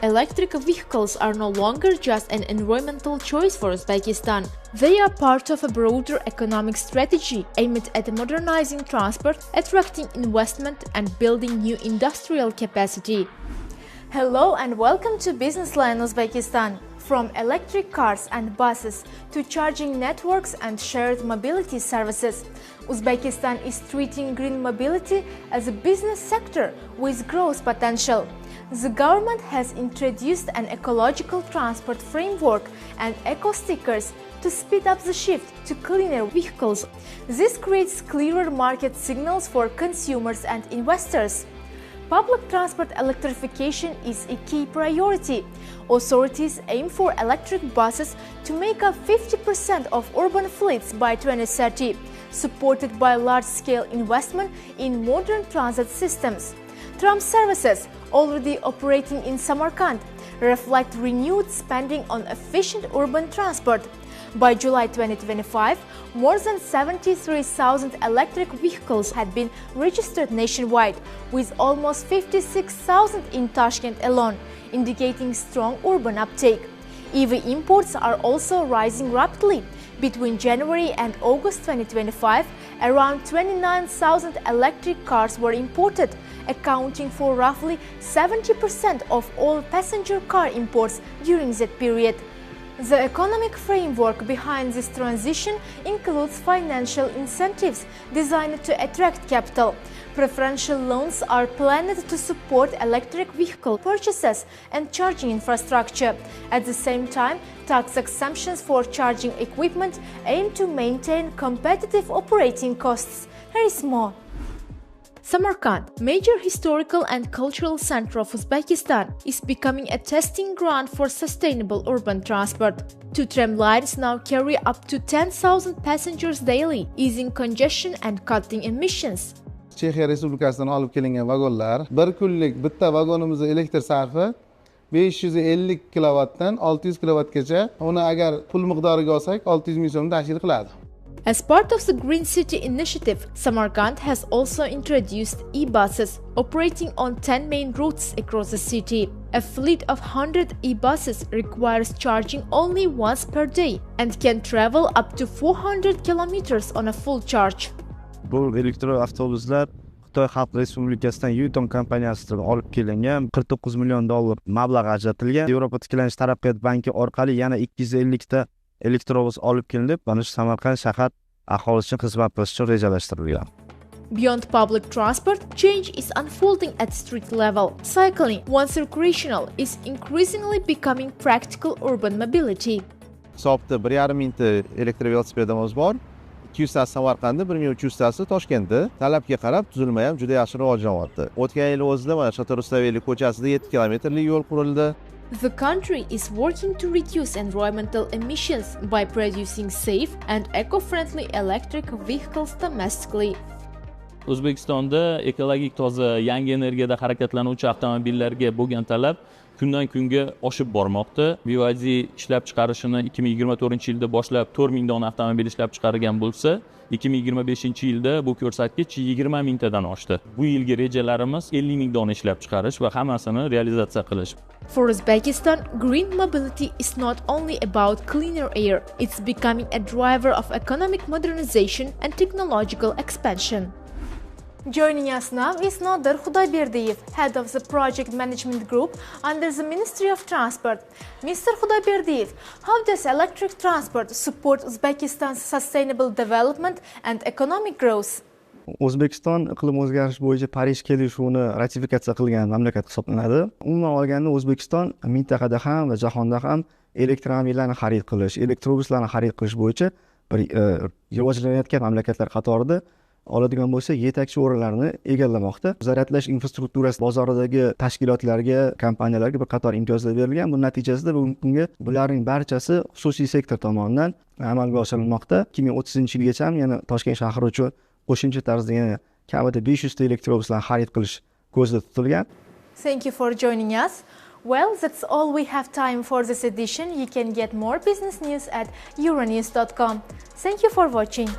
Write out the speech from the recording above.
Electric vehicles are no longer just an environmental choice for Uzbekistan. They are part of a broader economic strategy aimed at modernizing transport, attracting investment, and building new industrial capacity. Hello and welcome to Business Line Uzbekistan. From electric cars and buses to charging networks and shared mobility services, Uzbekistan is treating green mobility as a business sector with growth potential. The government has introduced an ecological transport framework and eco-stickers to speed up the shift to cleaner vehicles. This creates clearer market signals for consumers and investors. Public transport electrification is a key priority. Authorities aim for electric buses to make up 50% of urban fleets by 2030, supported by large-scale investment in modern transit systems. Tram services, already operating in Samarkand, reflect renewed spending on efficient urban transport. By July 2025, more than 73,000 electric vehicles had been registered nationwide, with almost 56,000 in Tashkent alone, indicating strong urban uptake. EV imports are also rising rapidly. Between January and August 2025, around 29,000 electric cars were imported, accounting for roughly 70% of all passenger car imports during that period. The economic framework behind this transition includes financial incentives designed to attract capital. Preferential loans are planned to support electric vehicle purchases and charging infrastructure. At the same time, tax exemptions for charging equipment aim to maintain competitive operating costs. Here is more. Samarkand, major historical and cultural center of Uzbekistan, is becoming a testing ground for sustainable urban transport. 2 tram lines now carry up to 10,000 passengers daily, easing congestion and cutting emissions. Chexiya Respublikasidan olib kelingan vagonlar, bir kunlik bitta vagonimizning elektr sarfi 550 kilovatdan 600 kilovatgacha, uni agar pul miqdoriga olsak 600 ming so'm tashkil qiladi. As part of the Green City initiative, Samarkand has also introduced e-buses operating on 10 main routes across the city. A fleet of 100 e-buses requires charging only once per day and can travel up to 400 kilometers on a full charge. Bu elektroavtobuslar Xitoy Xalq Respublikasidan Yutong kompaniyasidan olib kelingan, $49 million mablag' ajratilgan. Yevropa tiklanish taraqqiyot banki orqali yana 250 ta elektrobus olib kelinib, mana shu Samarqand shahar aholisi uchun xizmat qilish uchun rejalashtirilgan. Beyond public transport, change is unfolding at street level. Cycling, once recreational, is increasingly becoming practical urban mobility. Hisobda 1,5 mingta elektrovelosipedimiz bor. 200 tasi Samarqandda, 1300 tasi Toshkentda. Talabga qarab tuzilma ham juda yaxshi rivojlanyapti. O'tgan yil o'zida mana Shotor Rustaveli ko'chasida 7 kilometrlik yo'l qurildi. The country is working to reduce environmental emissions by producing safe and eco-friendly electric vehicles domestically. O'zbekistonda ekologik toza yangi energiyada harakatlanuvchi avtomobillarga bo'lgan talab kundan kunga oshib bormoqda. BYD ishlab chiqarishini 2024-yilda boshlab 4000 dona avtomobil ishlab chiqargan bo'lsa, 2025-yilda bu ko'rsatkich 20 mingtadan oshdi. Bu yilgi rejalarimiz 50 ming dona ishlab chiqarish va hammasini realizatsiya qilish. For Uzbekistan, green mobility is not only about cleaner air, it's becoming a driver of economic modernization and technological expansion. Joining us now is Nodir Khudoyberdiyev, head of the project management group under the Ministry of Transport. Mr. Khudoyberdiyev, how does electric transport support Uzbekistan's sustainable development and economic growth? O'zbekiston iqlim o'zgarish bo'yicha Parij kelishuvini ratifikatsiya qilgan mamlakat hisoblanadi. Umuman olganda O'zbekiston mintaqada ham va jahonda ham elektromobillarni xarid qilish, elektrobuslarni xarid qilish bo'yicha bir rivojlanayotgan mamlakatlar qatorida oladigan bo'lsa yetakchi o'rinlarni egallamoqda. Zaryadlash infrastrukturasi bozoridagi tashkilotlarga, kompaniyalarga bir qator imtiyozlar berilgan. Bu natijasida bugungi kunga bularning barchasi xususiy sektor tomonidan amalga oshirilmoqda. 2030-yilgacha ham yana Toshkent shahri uchun qo'shimcha tarzda yana kamida 500 ta elektrobuslar xarid qilish ko'zda tutilgan. Thank you for joining us. Well, that's all we have time for this edition. You can get more business news at euronews.com. Thank you for watching.